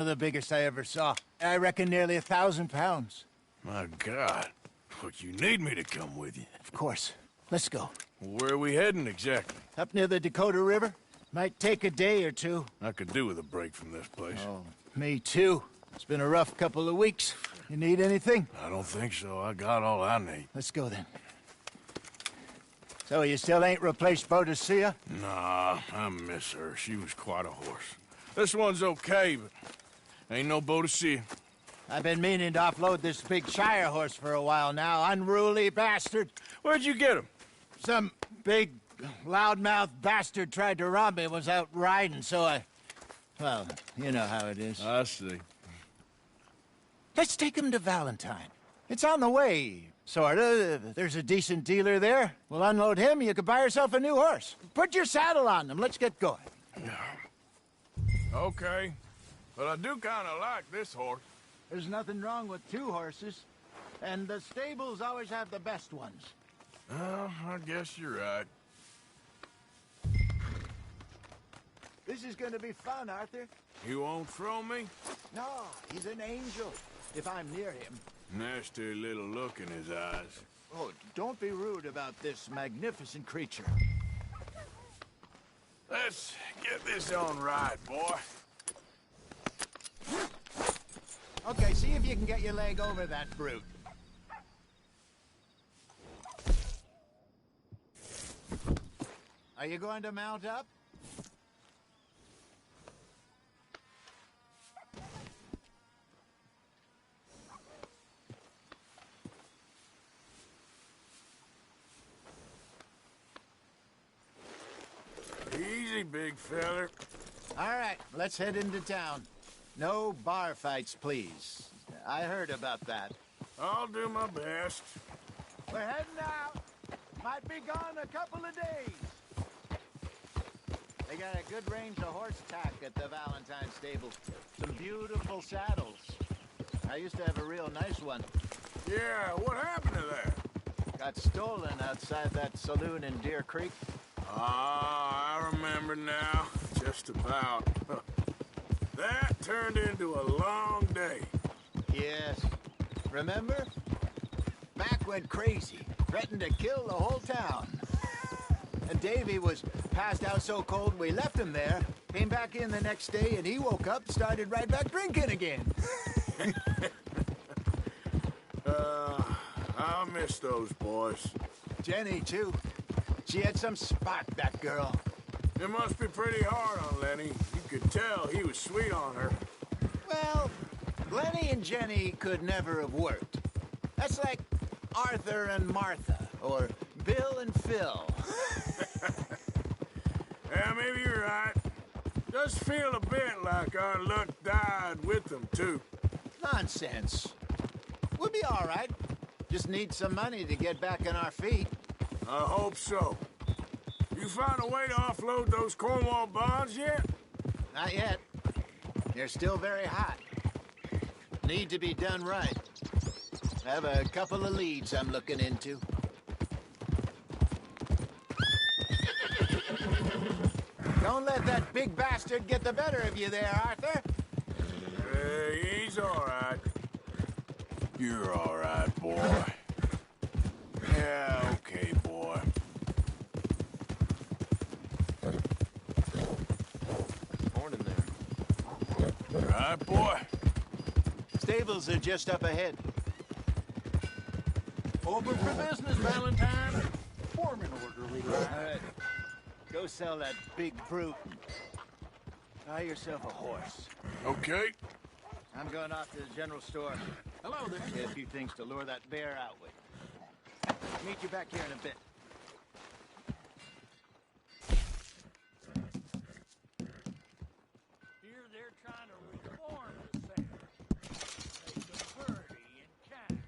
The biggest I ever saw. I reckon nearly 1,000 pounds. My God. But you need me to come with you. Of course. Let's go. Where are we heading exactly? Up near the Dakota River. Might take a day or two. I could do with a break from this place. Oh, me too. It's been a rough couple of weeks. You need anything? I don't think so. I got all I need. Let's go then. So you still ain't replaced Boadicea? Nah, I miss her. She was quite a horse. This one's okay, but ain't no Boadicea. I've been meaning to offload this big Shire horse for a while now. Unruly bastard. Where'd you get him? Some big, loudmouth bastard tried to rob me and was out riding, so I... Well, you know how it is. I see. Let's take him to Valentine. It's on the way, sorta. There's a decent dealer there. We'll unload him, you could buy yourself a new horse. Put your saddle on them, let's get going. Okay. But I do kinda like this horse. There's nothing wrong with two horses. And the stables always have the best ones. Well, I guess you're right. This is gonna be fun, Arthur. You won't throw me? No, he's an angel, if I'm near him. Nasty little look in his eyes. Oh, don't be rude about this magnificent creature. Let's get this on right, boy. Okay, see if you can get your leg over that brute. Are you going to mount up? Easy, big feller. All right, let's head into town. No bar fights, please. I heard about that. I'll do my best. We're heading out. Might be gone a couple of days. They got a good range of horse tack at the Valentine stable. Some beautiful saddles. I used to have a real nice one. Yeah, what happened to that? Got stolen outside that saloon in Deer Creek. Ah, I remember now. Just about. That turned into a long day. Yes. Remember? Mac went crazy, threatened to kill the whole town. And Davy was passed out so cold we left him there, came back in the next day, and he woke up, started right back drinking again. I miss those boys. Jenny, too. She had some spark, that girl. It must be pretty hard on Lenny. You could tell he was sweet on her. Well, Lenny and Jenny could never have worked. That's like Arthur and Martha, or Bill and Phil. Yeah, maybe you're right. Does feel a bit like our luck died with them, too. Nonsense. We'll be all right. Just need some money to get back on our feet. I hope so. You find a way to offload those Cornwall bonds yet? Not yet. They're still very hot. Need to be done right. I have a couple of leads I'm looking into. Don't let that big bastard get the better of you there, Arthur. He's all right. You're all right, boy. Yeah, okay, boy. Morning there. Right, boy? Stables are just up ahead. Open for business, Valentine. Form an order, leader. All right. Go sell that big brute. Buy yourself a horse. Okay. I'm going off to the general store. Hello there. Get a few things to lure that bear out with. Meet you back here in a bit. Here they're trying to reform the sale. Make them pretty and kind.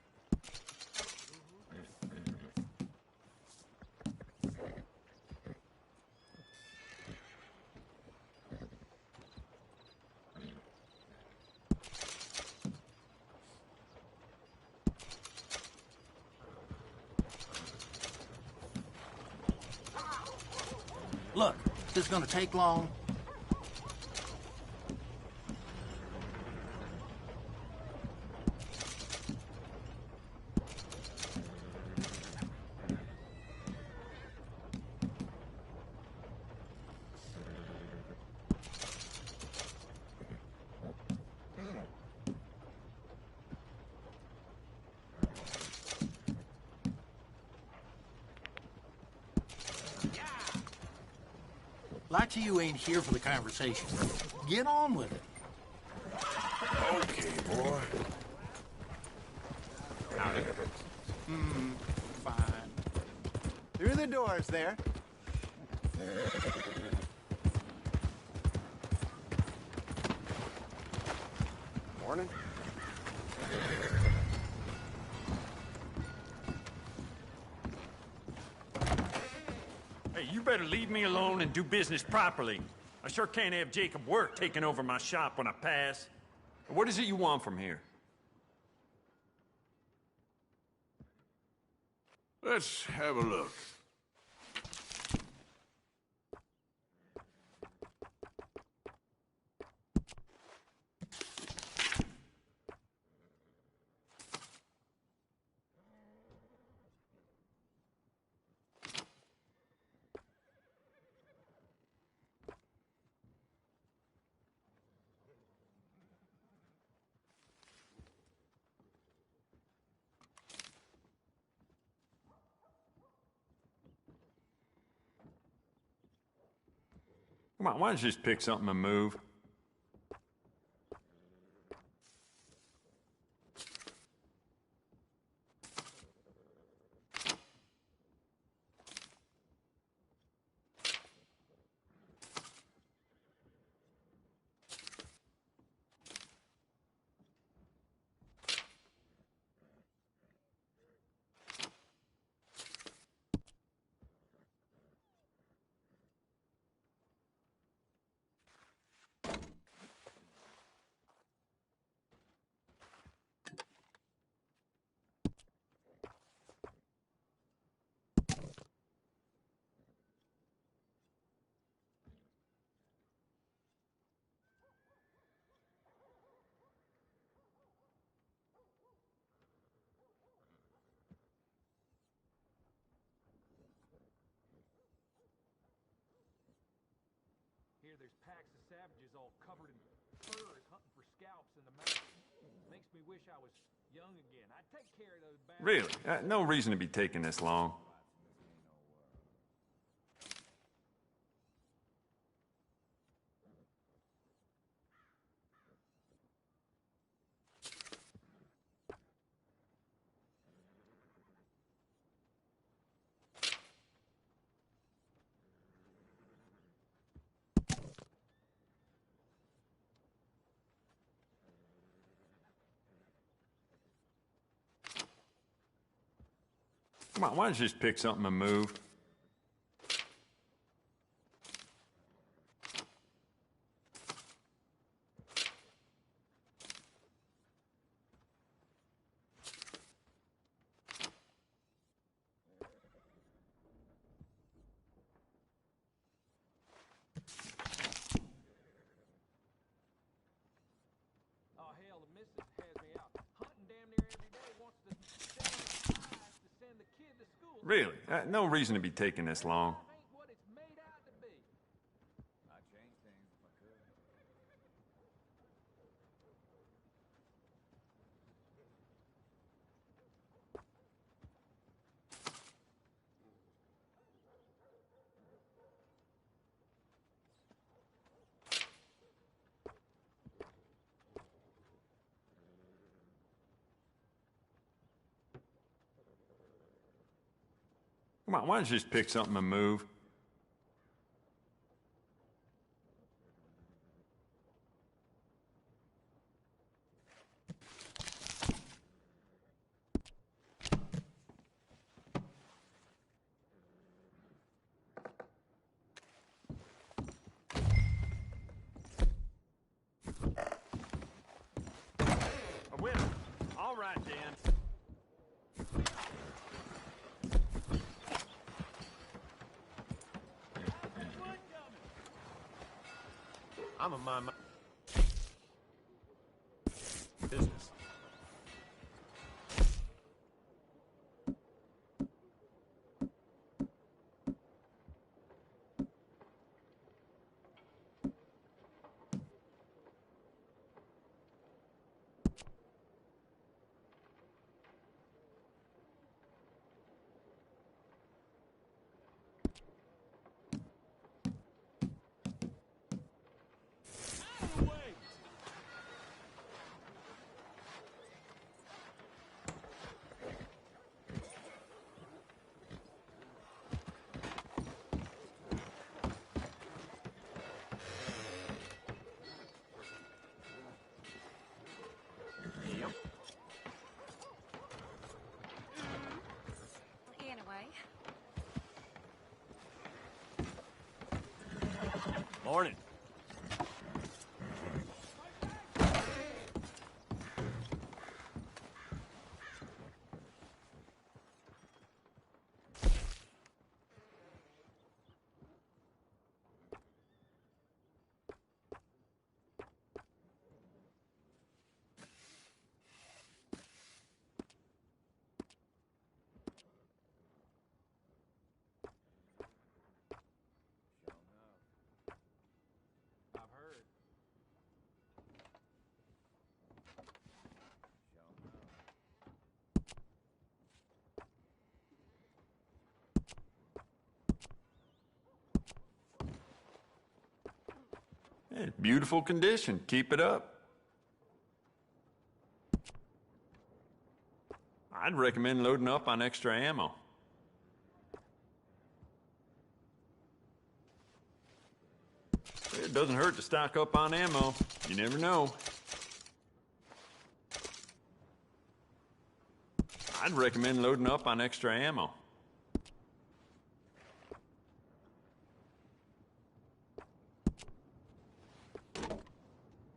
Look, this is gonna take long. Lots of you ain't here for the conversation. Get on with it. Okay, boy. Fine. Through the doors there. Morning. Hey, you better leave me alone and do business properly. I sure can't have Jacob Work taking over my shop when I pass. What is it you want from here? Let's have a look. Come on, why don't you just pick something and move? Here there's packs of savages all covered in furs hunting for scalps in the mountains. Makes me wish I was young again. I'd take care of those bastards. Really? No reason to be taking this long. Come on, why don't you just pick something and move? Oh, hell, the missus has me out hunting damn near every day. Wants to sell me pies to send the kid to school. Really? No reason to be taking this long. Life ain't what it's made out to be. I'd change things if I could. Come on, why don't you just pick something and move? A winner. All right, then. I'm a mind my business. Morning. I've heard. Yeah, beautiful condition. Keep it up. I'd recommend loading up on extra ammo. It doesn't hurt to stock up on ammo. You never know. I'd recommend loading up on extra ammo.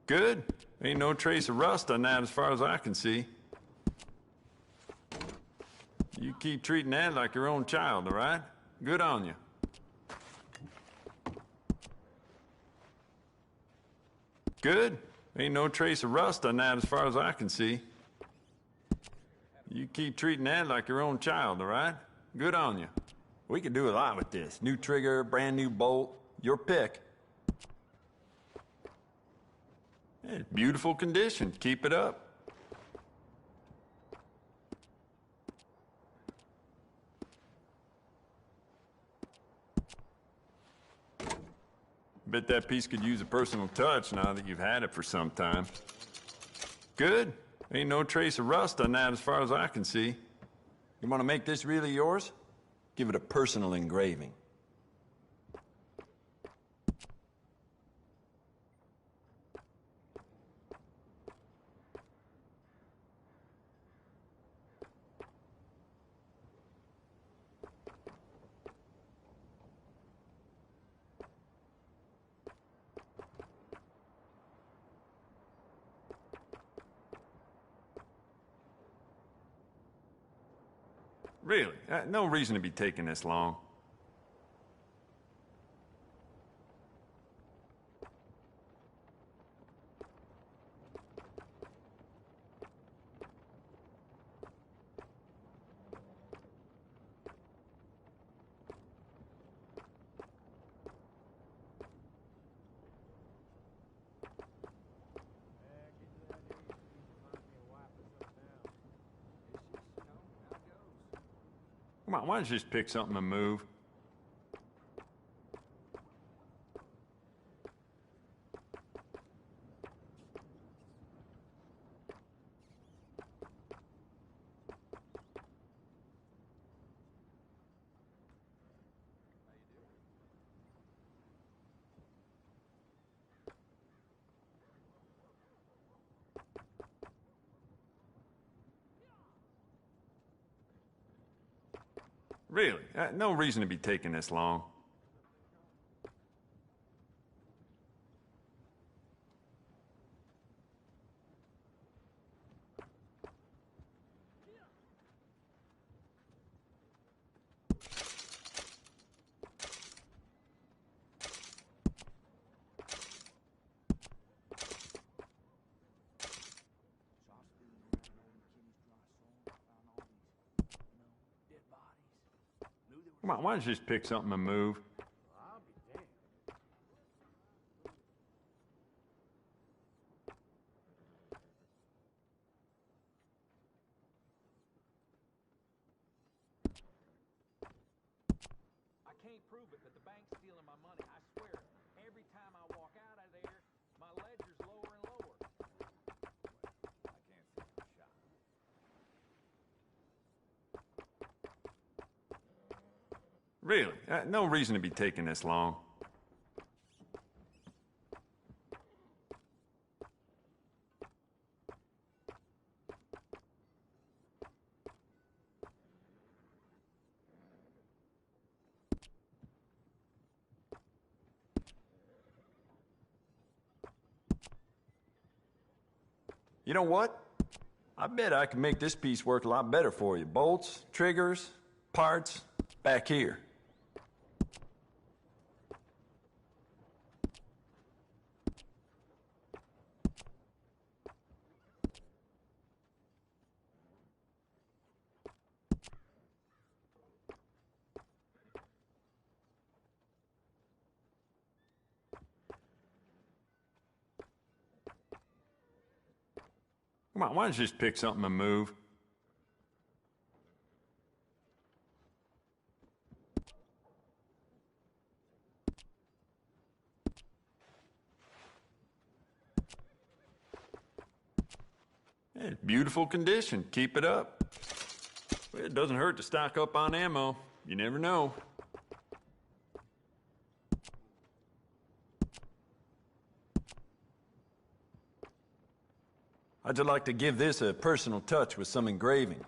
Good. Ain't no trace of rust on that as far as I can see. You keep treating that like your own child, all right? Good on you. Good. Ain't no trace of rust on that as far as I can see. You keep treating that like your own child, all right? Good on you. We could do a lot with this. New trigger, brand new bolt, your pick. Yeah, beautiful condition. Keep it up. Bet that piece could use a personal touch now that you've had it for some time. Good. Ain't no trace of rust on that as far as I can see. You want to make this really yours? Give it a personal engraving. Really? No reason to be taking this long. Come on, why don't you just pick something and move? Really? No reason to be taking this long. Come on, why don't you just pick something and move? I'll be damned. I can't prove it, but the bank's stealing my money. I swear it. Every time I walk out of there, my ledger's lower and lower. I can't see the shot. Really? No reason to be taking this long. You know what? I bet I can make this piece work a lot better for you. Bolts, triggers, parts, back here. Come on, why don't you just pick something and move? It's beautiful condition. Keep it up. It doesn't hurt to stock up on ammo. You never know. I'd just like to give this a personal touch with some engraving.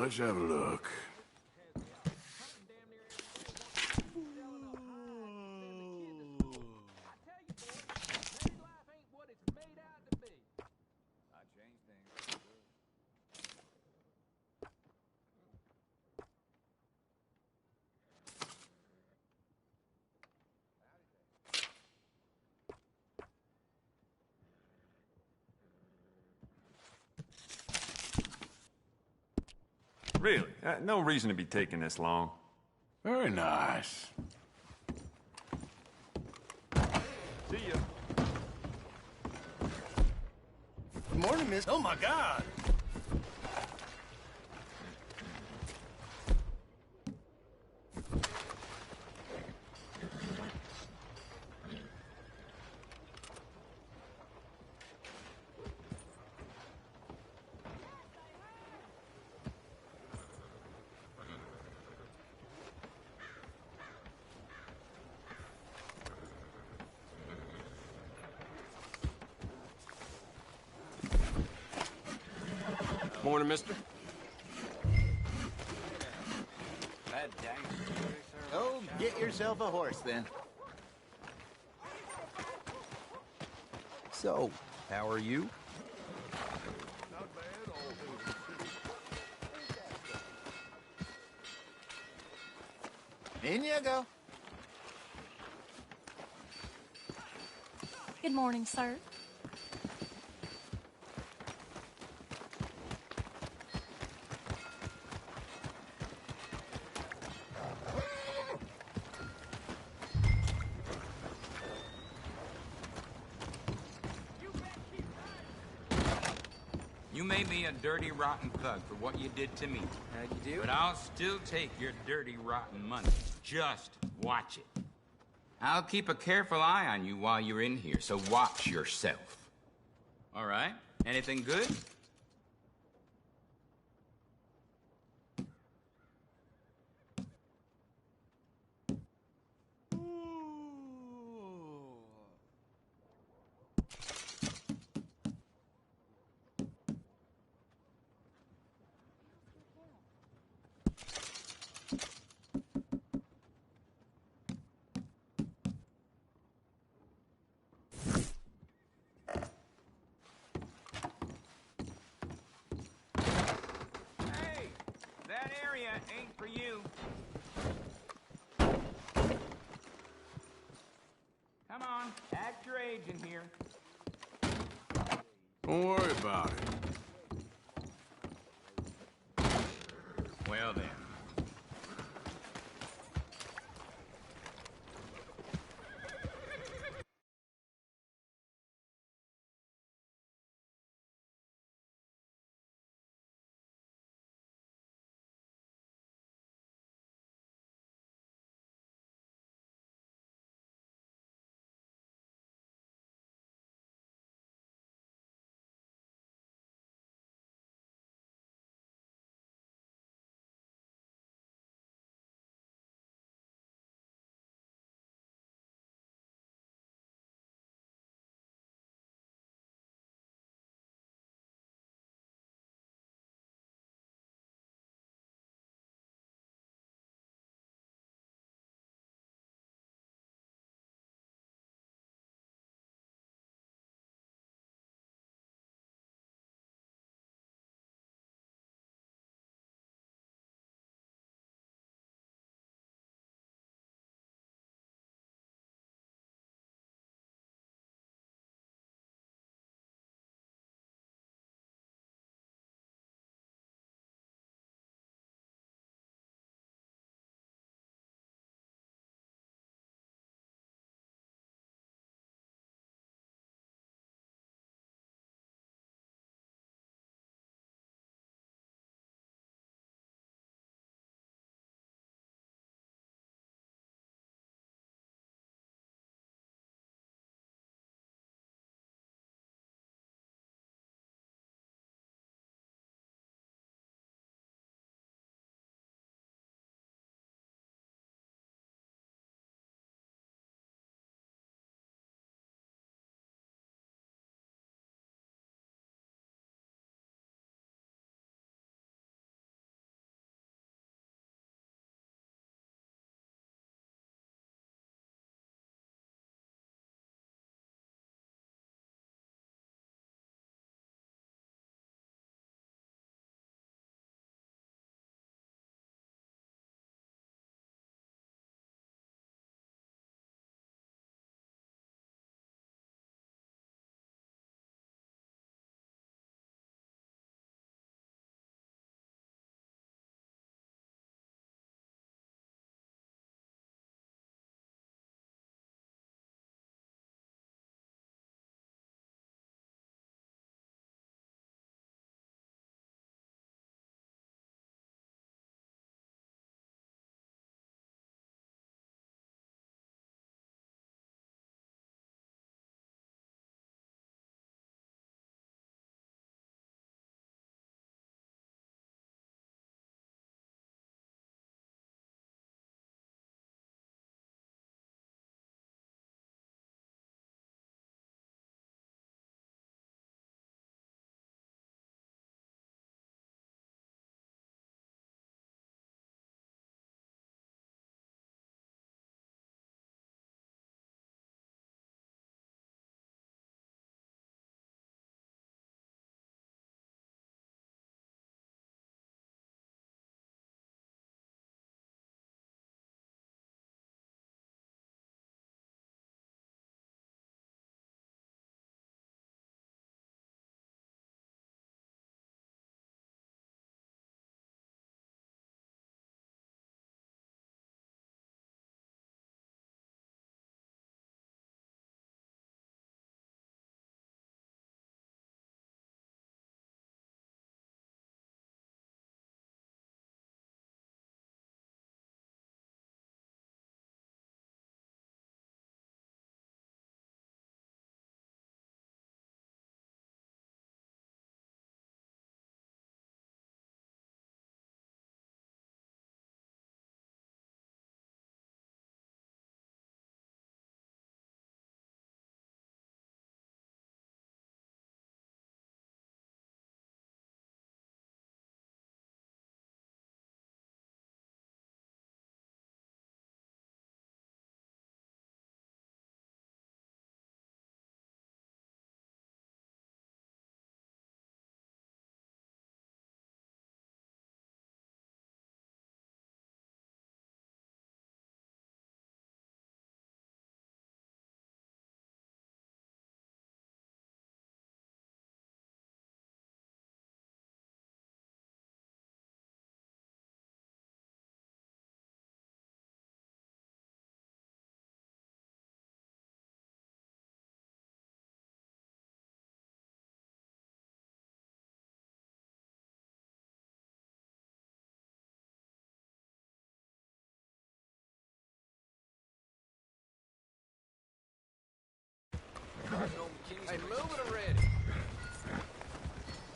Let's have a look. Really? No reason to be taking this long. Very nice. See ya. Good morning, miss. Oh, my God. Morning, mister. Oh, get yourself a horse then. So, how are you? In you go. Good morning, sir. You may be a dirty, rotten thug for what you did to me. How'd you do? But I'll still take your dirty, rotten money. Just watch it. I'll keep a careful eye on you while you're in here, so watch yourself. All right? Anything good? Hey, that area ain't for you. Come on, act your age in here. Don't worry about it. Well then.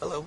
Hello.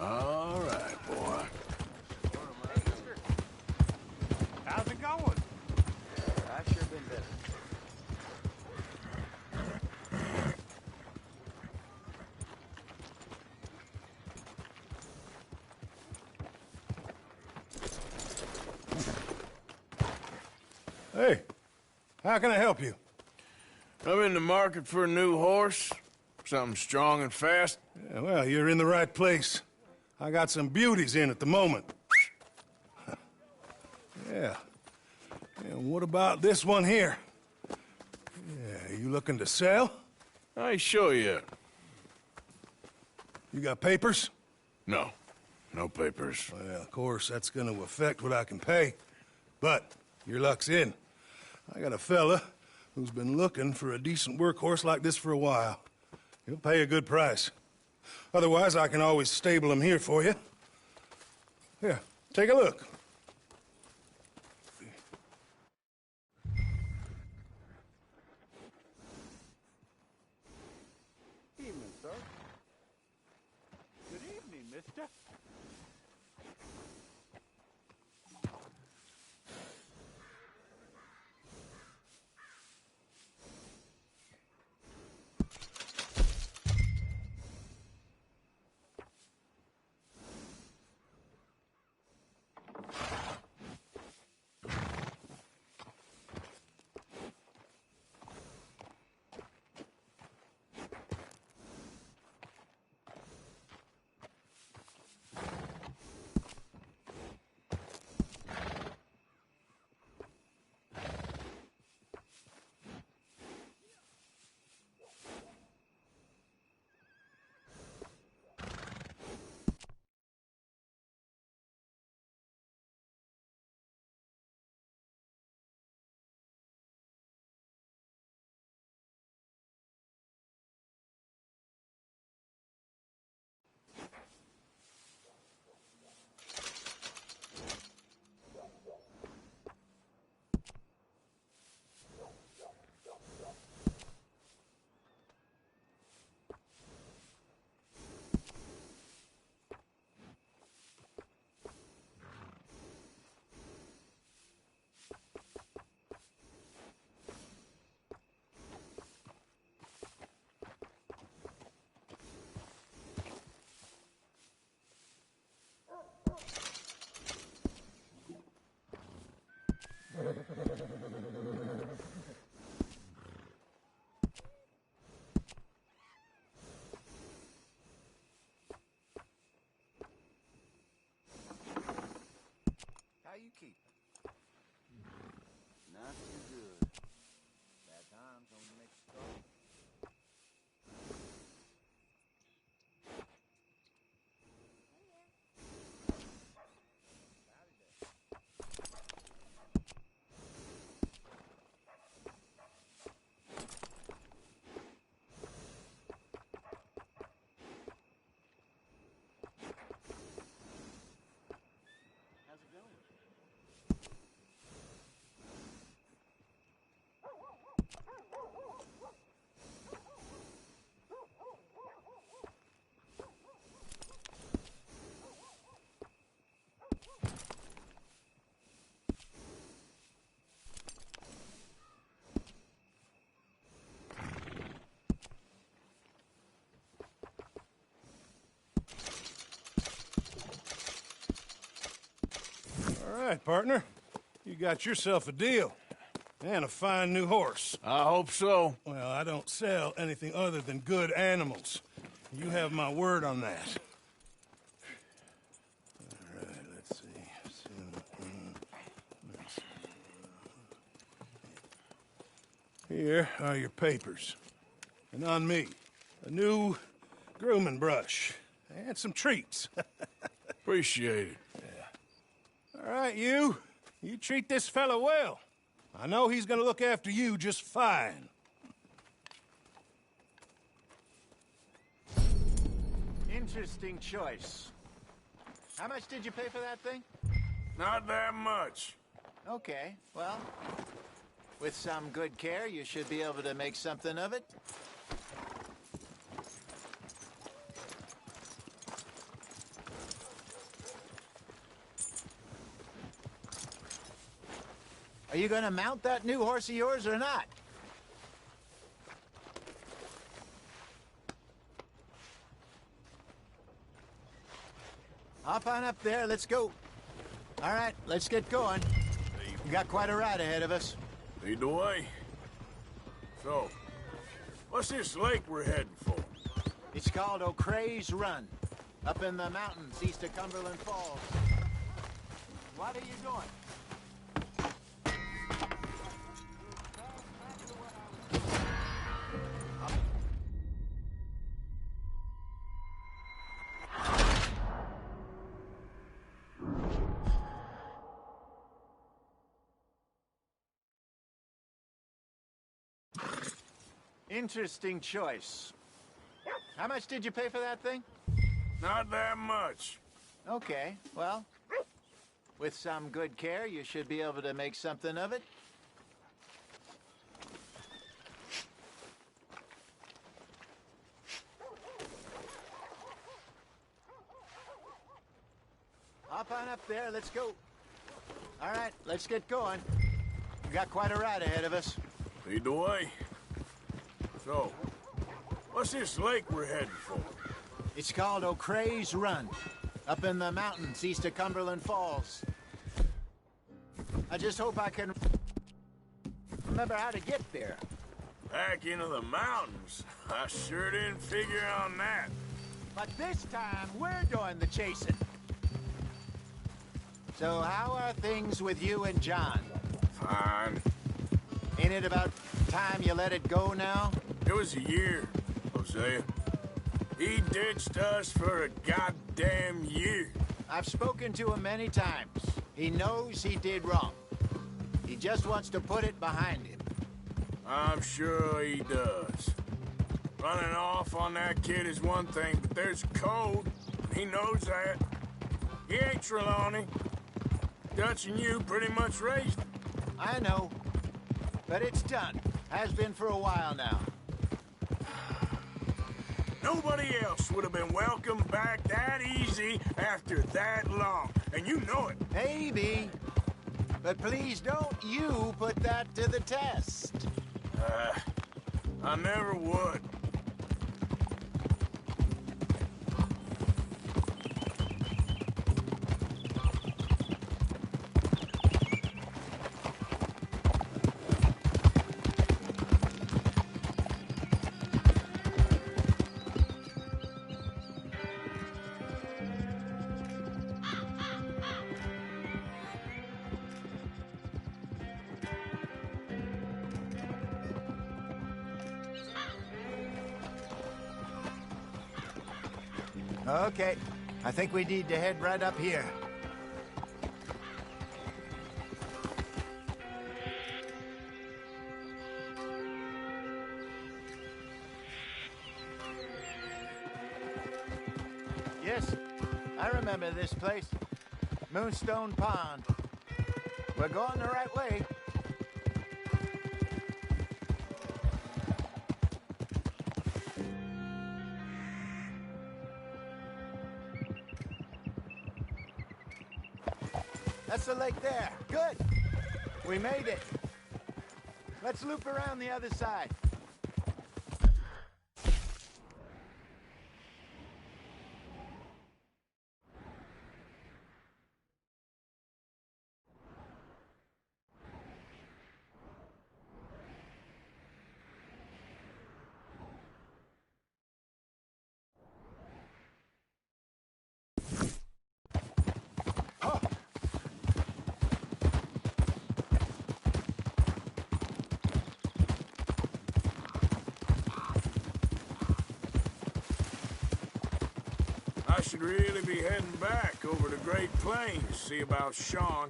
All right, boy. How's it going? I've sure been better. Hey, how can I help you? I'm in the market for a new horse. Something strong and fast. Yeah, well, you're in the right place. I got some beauties in at the moment. Yeah. And what about this one here? Yeah, you looking to sell? I show you. You got papers? No. No papers. Well, of course, that's gonna affect what I can pay. But your luck's in. I got a fella who's been looking for a decent workhorse like this for a while. He'll pay a good price. Otherwise, I can always stable him here for you. Here, take a look. Evening, sir. Good evening, mister. right, partner. You got yourself a deal. And a fine new horse. I hope so. Well, I don't sell anything other than good animals. You have my word on that. All right, let's see. Here are your papers. And on me, a new grooming brush and some treats. Appreciate it. All right, you treat this fella well. I know he's gonna look after you just fine. Interesting choice. How much did you pay for that thing? Not that much. Okay, well, with some good care, you should be able to make something of it. Are you gonna mount that new horse of yours or not? Hop on up there, let's go. All right, let's get going. We got quite a ride ahead of us. Lead the way. So, what's this lake we're heading for? It's called O'Creagh's Run, up in the mountains east of Cumberland Falls. What are you doing? Interesting choice. How much did you pay for that thing? Not that much. Okay, well, with some good care, you should be able to make something of it. Hop on up there, let's go. All right, let's get going. We got quite a ride ahead of us. Lead the way. So, what's this lake we're heading for? It's called O'Creagh's Run, up in the mountains east of Cumberland Falls. I just hope I can remember how to get there. Back into the mountains? I sure didn't figure on that. But this time, we're doing the chasing. So how are things with you and John? Fine. Ain't it about time you let it go now? It was a year, Hosea. He ditched us for a goddamn year. I've spoken to him many times. He knows he did wrong. He just wants to put it behind him. I'm sure he does. Running off on that kid is one thing, but there's code. He knows that. He ain't Trelawney. Dutch and you pretty much raised him. I know. But it's done. Has been for a while now. Nobody else would have been welcomed back that easy after that long. And you know it. Maybe. But please don't you put that to the test. I never would. Okay. I think we need to head right up here. Yes, I remember this place. Moonstone Pond. We're going the right way. That's the lake there. Good. We made it. Let's loop around the other side. I should really be heading back over the Great Plains, see about Sean.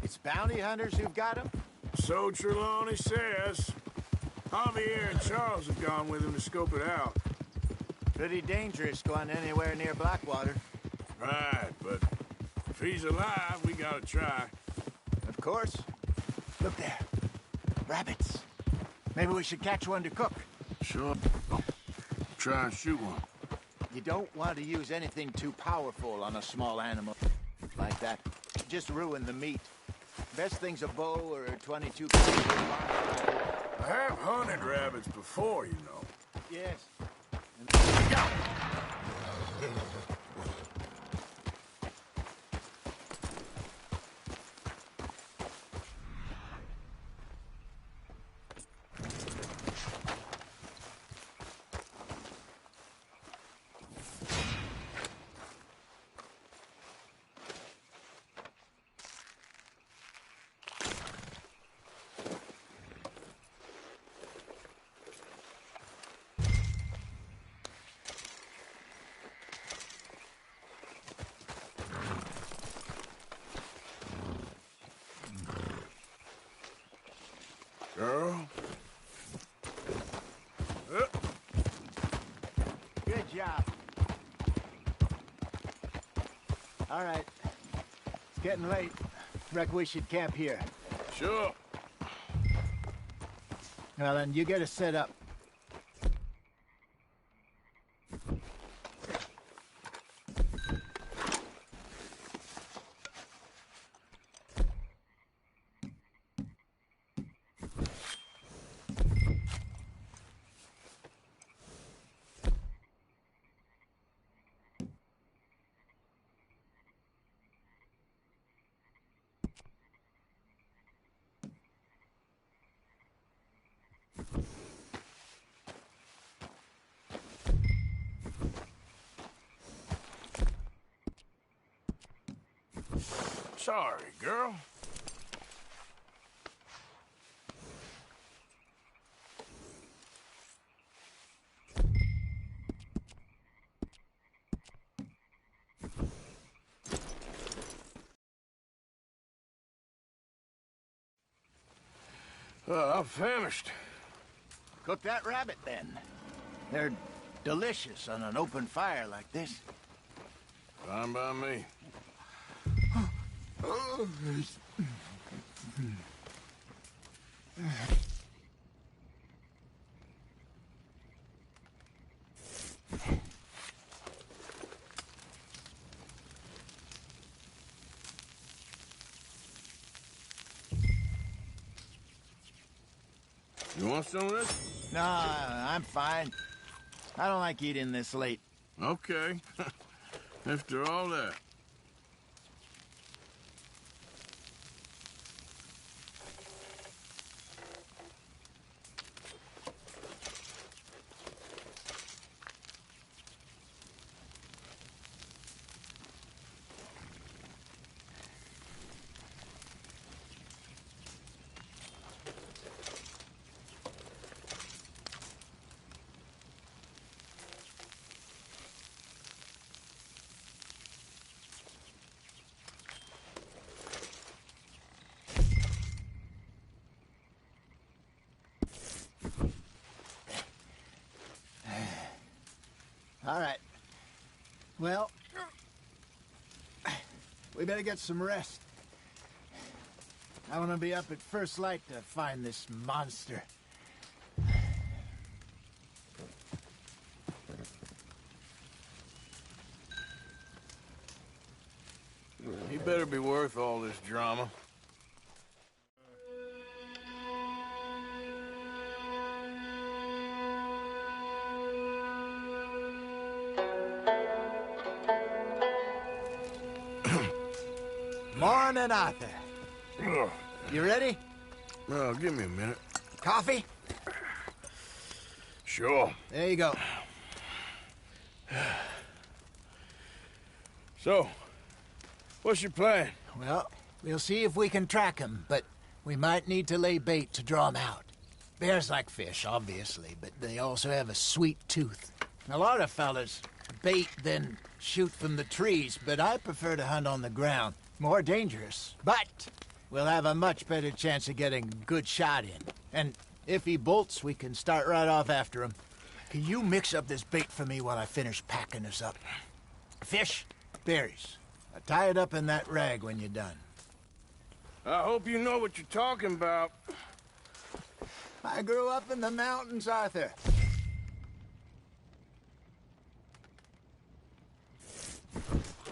It's bounty hunters who've got him? So Trelawney says. Javier and Charles have gone with him to scope it out. Pretty dangerous going anywhere near Blackwater. Right, but if he's alive, we gotta try. Of course. Look there. Rabbits. Maybe we should catch one to cook. Sure. Try and shoot one. You don't want to use anything too powerful on a small animal like that. Just ruin the meat. Best thing's a bow or a 22 caliber. I have hunted rabbits before, you know. Yes. Girl. Good job. All right. It's getting late. Reckon we should camp here. Sure. Well, then you get us set up. Sorry, girl. I'm famished. Cook that rabbit, then. They're delicious on an open fire like this. Fine by me. You want some of this? No, I'm fine. I don't like eating this late. Okay. After all that. All right. Well, we better get some rest. I want to be up at first light to find this monster. He better be worth all this drama. Morning, Arthur. You ready? Well, give me a minute. Coffee? Sure. There you go. So, what's your plan? Well, we'll see if we can track him, but we might need to lay bait to draw him out. Bears like fish, obviously, but they also have a sweet tooth. A lot of fellas bait, then shoot from the trees, but I prefer to hunt on the ground. More dangerous, but we'll have a much better chance of getting a good shot in. And if he bolts, we can start right off after him. Can you mix up this bait for me while I finish packing this up? Fish, berries. Tie it up in that rag when you're done. I hope you know what you're talking about. I grew up in the mountains, Arthur.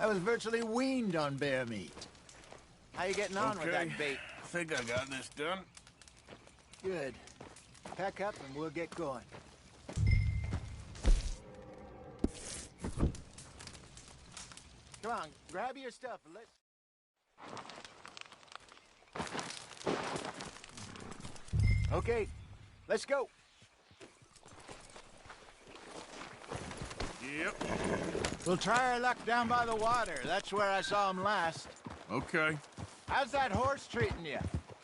I was virtually weaned on bear meat. How you getting on with that bait? I think I got this done. Good. Pack up and we'll get going. Come on, grab your stuff and let's... Okay, let's go. Yep. We'll try our luck down by the water. That's where I saw him last. Okay. How's that horse treating you?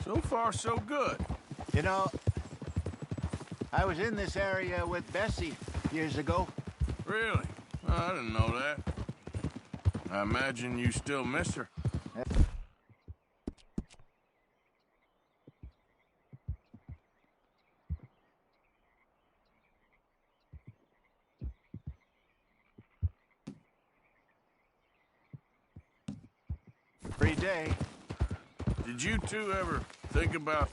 So far, so good. You know, I was in this area with Bessie years ago. Really? I didn't know that. I imagine you still miss her. Every day. Did you two ever think about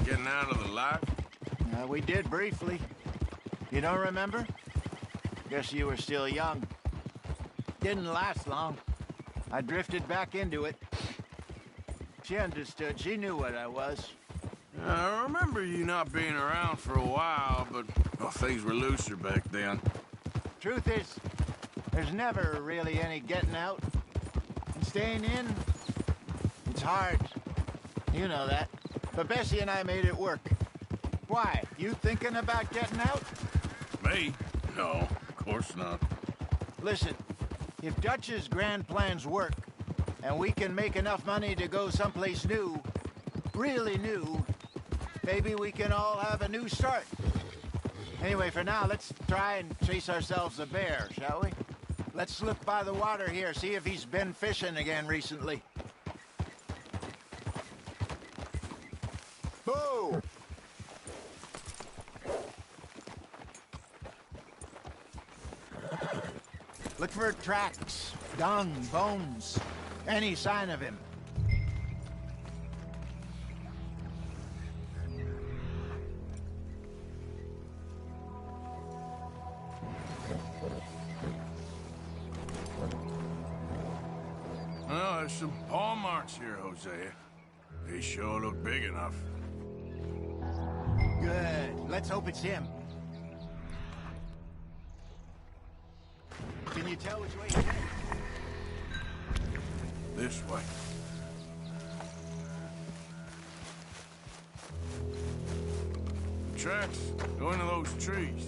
getting out of the life? We did briefly. You don't remember? Guess you were still young. Didn't last long. I drifted back into it. She understood. She knew what I was. I remember you not being around for a while, but well, things were looser back then. Truth is, there's never really any getting out. And staying in, it's hard. You know that. But Bessie and I made it work. Why? You thinking about getting out? Me? No, of course not. Listen, if Dutch's grand plans work, and we can make enough money to go someplace new, really new, maybe we can all have a new start. Anyway, for now, let's try and chase ourselves a bear, shall we? Let's look by the water here, see if he's been fishing again recently. Boo! Look for tracks, dung, bones, any sign of him. Well, there's some paw marks here, Hosea. They sure look big enough. Good. Let's hope it's him. Can you tell which way he's headed? This way. The tracks go into those trees.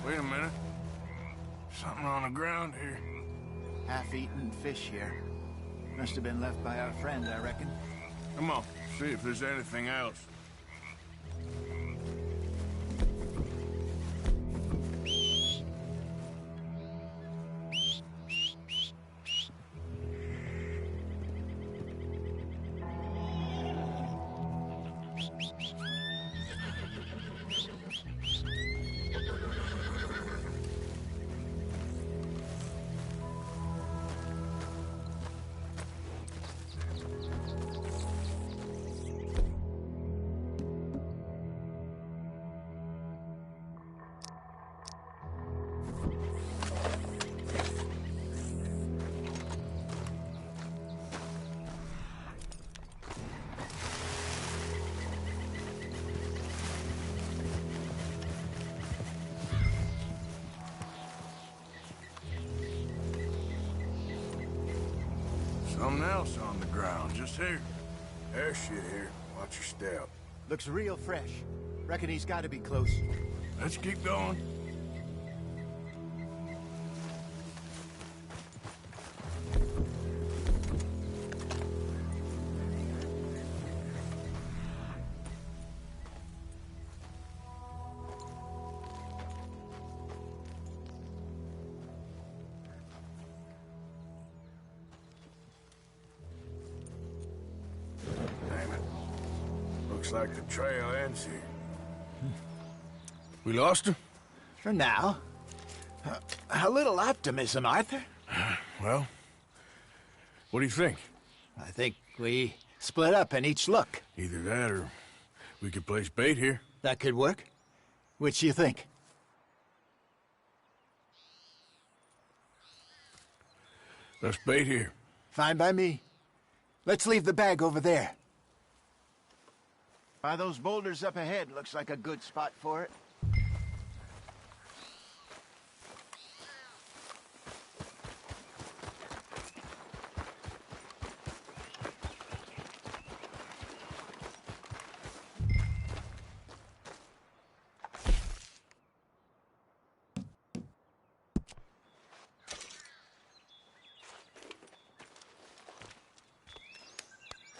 Wait a minute. Something on the ground here. Half-eaten fish here. Must have been left by our friend, I reckon. Come on, see if there's anything else. Something else on the ground, just here. There's shit here. Watch your step. Looks real fresh. Reckon he's got to be close. Let's keep going. Damn it. Looks like the trail ends here. We lost him? For now. A little optimism, Arthur. Well, what do you think? I think we split up and each look. Either that or we could place bait here. That could work. Which you think? Let's bait here. Fine by me. Let's leave the bag over there. By those boulders up ahead, looks like a good spot for it.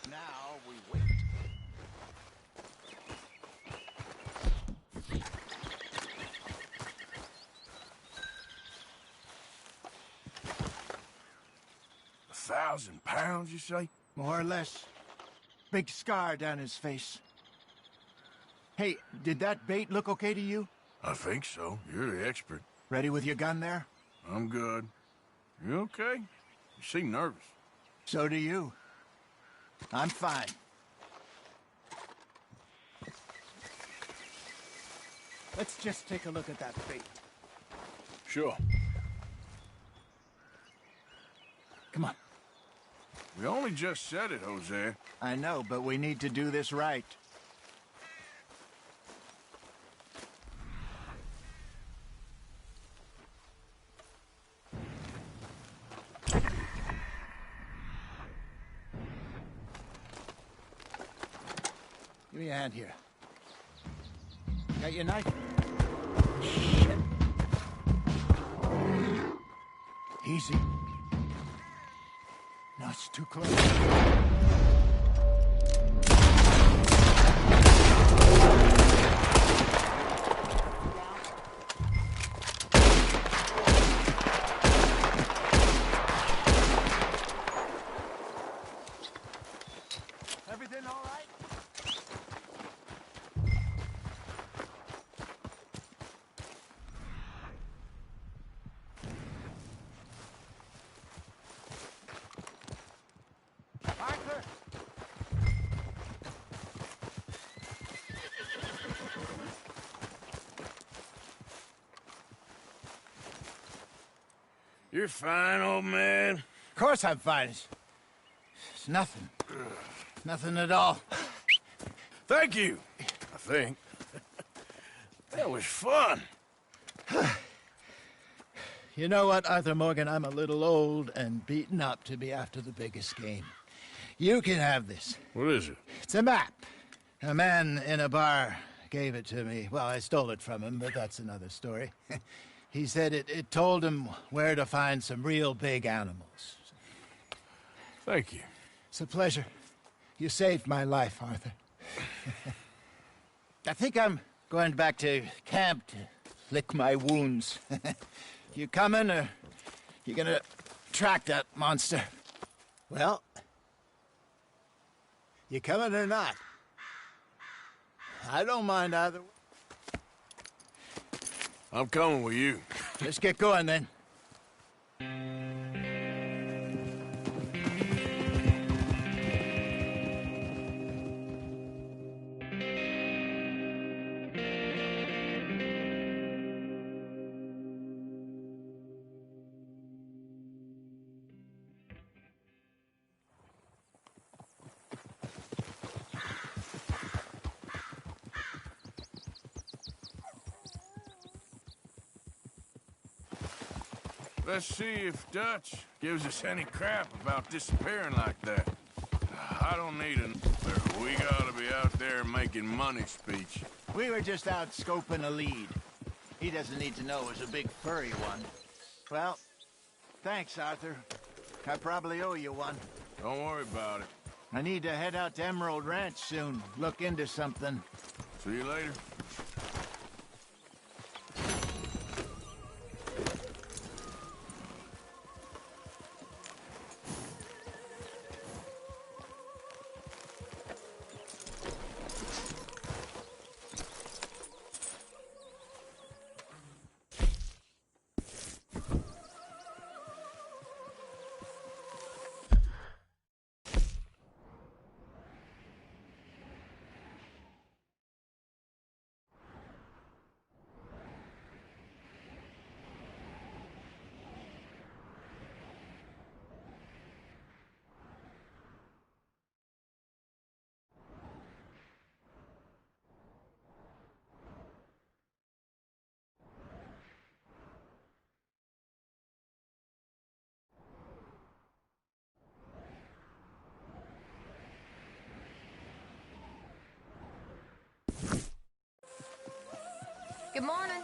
Now we wait. £1,000, you say? More or less. Big scar down his face. Hey, did that bait look okay to you? I think so. You're the expert. Ready with your gun there? I'm good. You okay? You seem nervous. So do you. I'm fine. Let's just take a look at that bait. Sure. Come on. We only just said it, Jose. I know, but we need to do this right. Give me a hand here. Got your knife? Shit. Easy. No, it's too close. Everything all right? Arthur! You're fine, old man. Of course I'm fine. It's nothing. Nothing at all. Thank you, I think. That was fun. You know what, Arthur Morgan? I'm a little old and beaten up to be after the biggest game. You can have this. What is it? It's a map. A man in a bar gave it to me. Well, I stole it from him, but that's another story. He said it told him where to find some real big animals. Thank you. It's a pleasure. You saved my life, Arthur. I think I'm going back to camp to lick my wounds. You coming, or you gonna track that monster? Well, you coming or not? I don't mind either way. I'm coming with you. Let's get going, then. Let's see if Dutch gives us any crap about disappearing like that. I don't need an... We gotta be out there making money speech. We were just out scoping a lead. He doesn't need to know it was a big furry one. Well, thanks, Arthur. I probably owe you one. Don't worry about it. I need to head out to Emerald Ranch soon. Look into something. See you later. Good morning.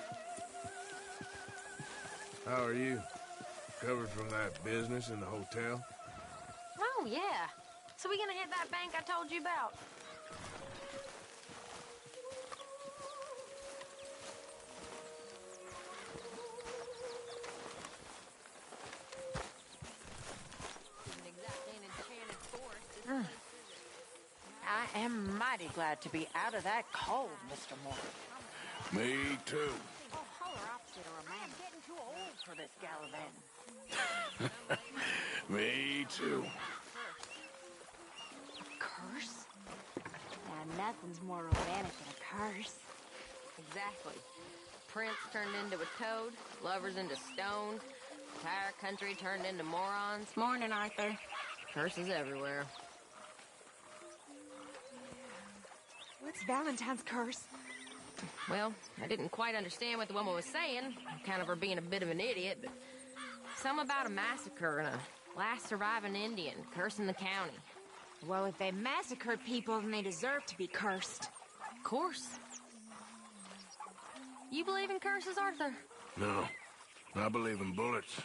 How are you? Recovered from that business in the hotel? Oh, yeah. So we gonna hit that bank I told you about? Isn't exactly an enchanted forest. I am mighty glad to be out of that cold, Mr. Morgan. Me too. Oh, polar opposite or a man getting too old for this gallivanting. Me too. A curse? Now, nothing's more romantic than a curse. Exactly. Prince turned into a toad, lovers into stone, entire country turned into morons. Morning, Arthur. Curses everywhere. What's Valentine's curse? Well, I didn't quite understand what the woman was saying, kind of her being a bit of an idiot, but something about a massacre and a last surviving Indian cursing the county. Well, if they massacred people, then they deserve to be cursed. Of course. You believe in curses, Arthur? No. I believe in bullets.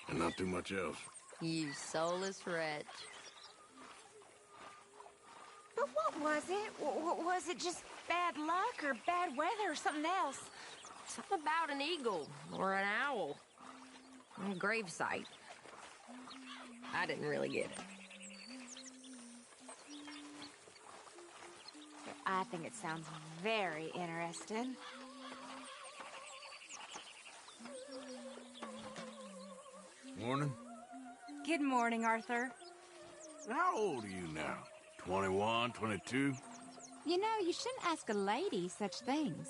And not too much else. You soulless wretch. But what was it? Was it just bad luck or bad weather or something else? Something about an eagle or an owl. A gravesite. I didn't really get it. I think it sounds very interesting. Morning. Good morning, Arthur. How old are you now? 21, 22? You know, you shouldn't ask a lady such things.